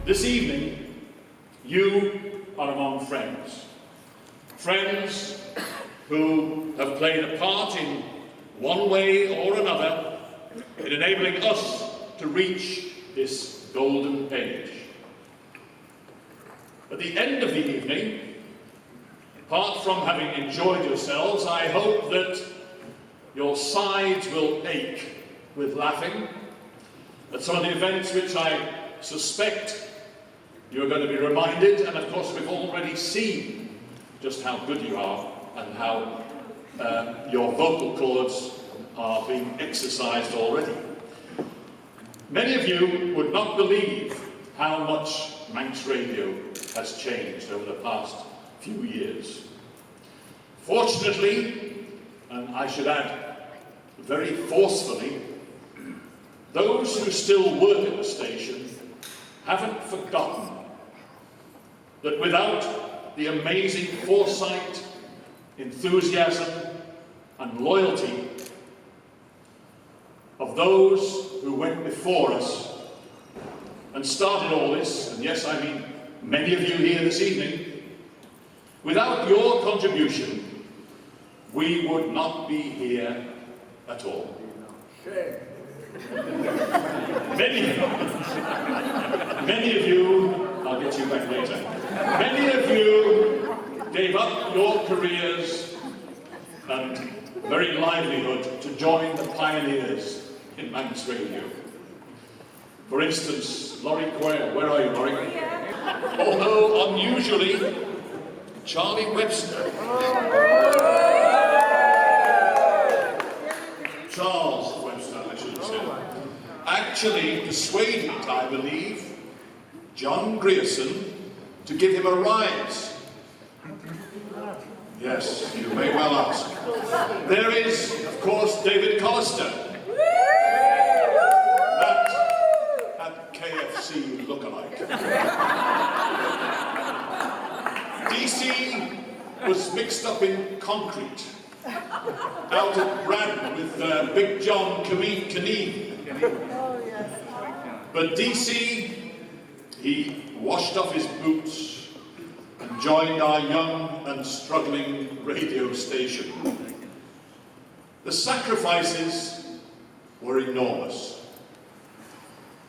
This evening, you are among friends. Friends who have played a part in one way or another in enabling us to reach this golden age. At the end of the evening, apart from having enjoyed yourselves, I hope that your sides will ache with laughing at some of the events which I suspect you're going to be reminded, and of course we've already seen just how good you are and how your vocal cords are being exercised already. Many of you would not believe how much Manx Radio has changed over the past few years. Fortunately, and I should add very forcefully, those who still work at the station haven't forgotten that without the amazing foresight, enthusiasm and loyalty of those who went before us and started all this, and yes, I mean many of you here this evening, without your contribution, we would not be here at all. Many of you, I'll get you back later, many of you gave up your careers and very livelihood to join the pioneers in Manx Radio. For instance, Laurie Quayle, where are you, Laurie? Although unusually, Charlie Webster. Charles Webster, I should have said. Actually persuaded, I believe, John Grierson to give him a rise. Yes, you may well ask. There is, of course, David Collister. That KFC lookalike. DC was mixed up in concrete out at Braddon with Big John Knieve. But DC, he washed off his boots and joined our young and struggling radio station. The sacrifices were enormous,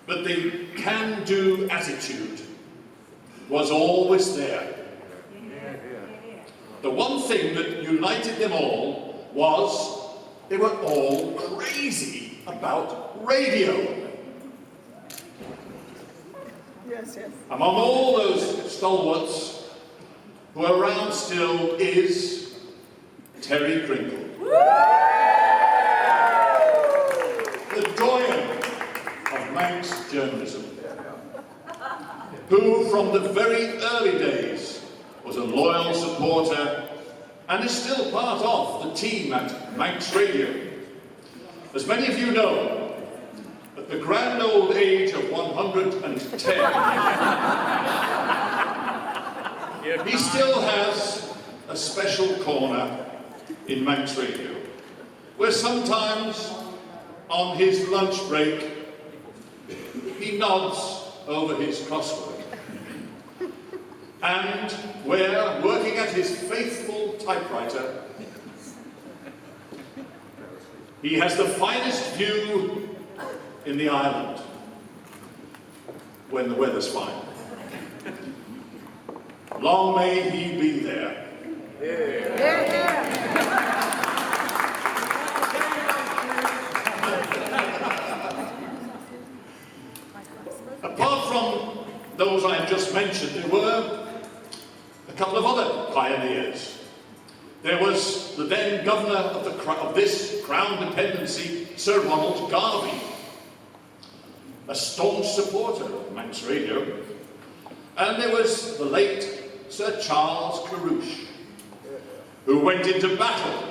but the can-do attitude was always there. The one thing that united them all was they were all crazy about radio. Yes, yes. Among all those stalwarts who are around still is Terry Crinkle. The doyen of Manx journalism, who from the very early days was a loyal supporter and is still part of the team at Manx Radio. As many of you know, at the grand old age of 110, he still has a special corner in Manx Radio, where sometimes on his lunch break he nods over his crossword, and where, working at his faithful typewriter, he has the finest view in the island when the weather's fine. Long may he be there. Apart from those I just mentioned, there were a couple of other pioneers. There was the then governor of this Crown dependency, Sir Ronald Garvey, a staunch supporter of Manx Radio. And there was the late Sir Charles Carouche, who went into battle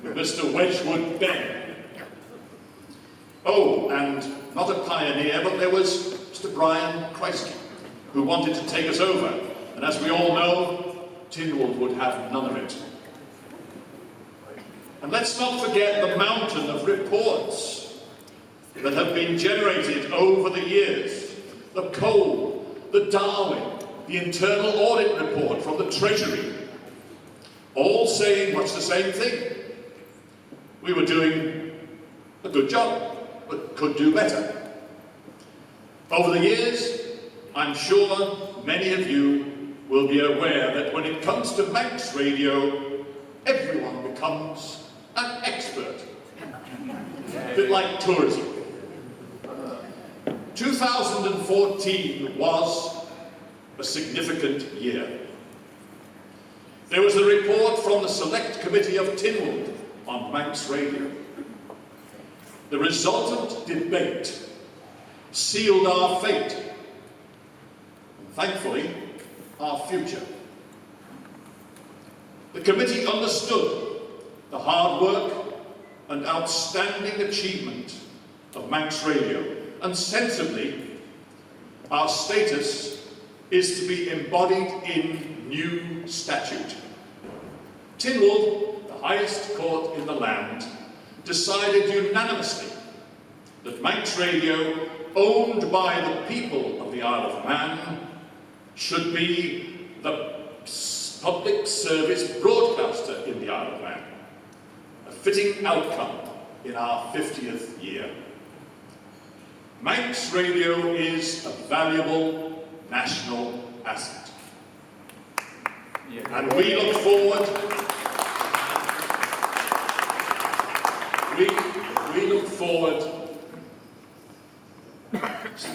with Mr. Wedgwood Ben. Oh, and not a pioneer, but there was Mr. Brian Kreisky, who wanted to take us over. And as we all know, Tynwald would have none of it. And let's not forget the mountain of reports that have been generated over the years. The coal, the Darwin, the internal audit report from the Treasury, all saying much the same thing. We were doing a good job, but could do better. Over the years, I'm sure many of you will be aware that when it comes to Manx Radio, everyone becomes an expert. A bit like tourism. 2014 was a significant year. There was a report from the Select Committee of Tynwald on Manx Radio. The resultant debate sealed our fate, and thankfully, our future. The committee understood the hard work and outstanding achievement of Manx Radio, and sensibly, our status is to be embodied in new statute. Tynwald, the highest court in the land, decided unanimously that Manx Radio, owned by the people of the Isle of Man, should be the public service broadcaster in the Isle of Man. A fitting outcome in our 50th year. Manx Radio is a valuable national asset. And we look forward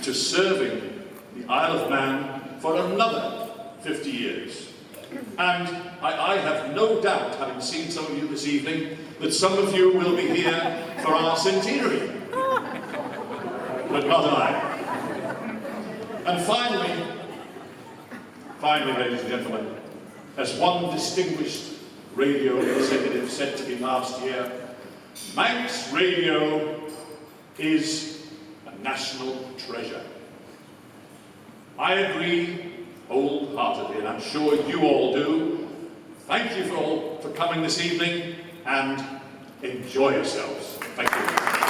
to serving the Isle of Man for another 50 years. And I have no doubt, having seen some of you this evening, that some of you will be here for our centenary. But not I. And finally, ladies and gentlemen, as one distinguished radio executive said to me last year, Manx Radio is a national treasure. I agree wholeheartedly, and I'm sure you all do. Thank you for coming this evening, and enjoy yourselves. Thank you.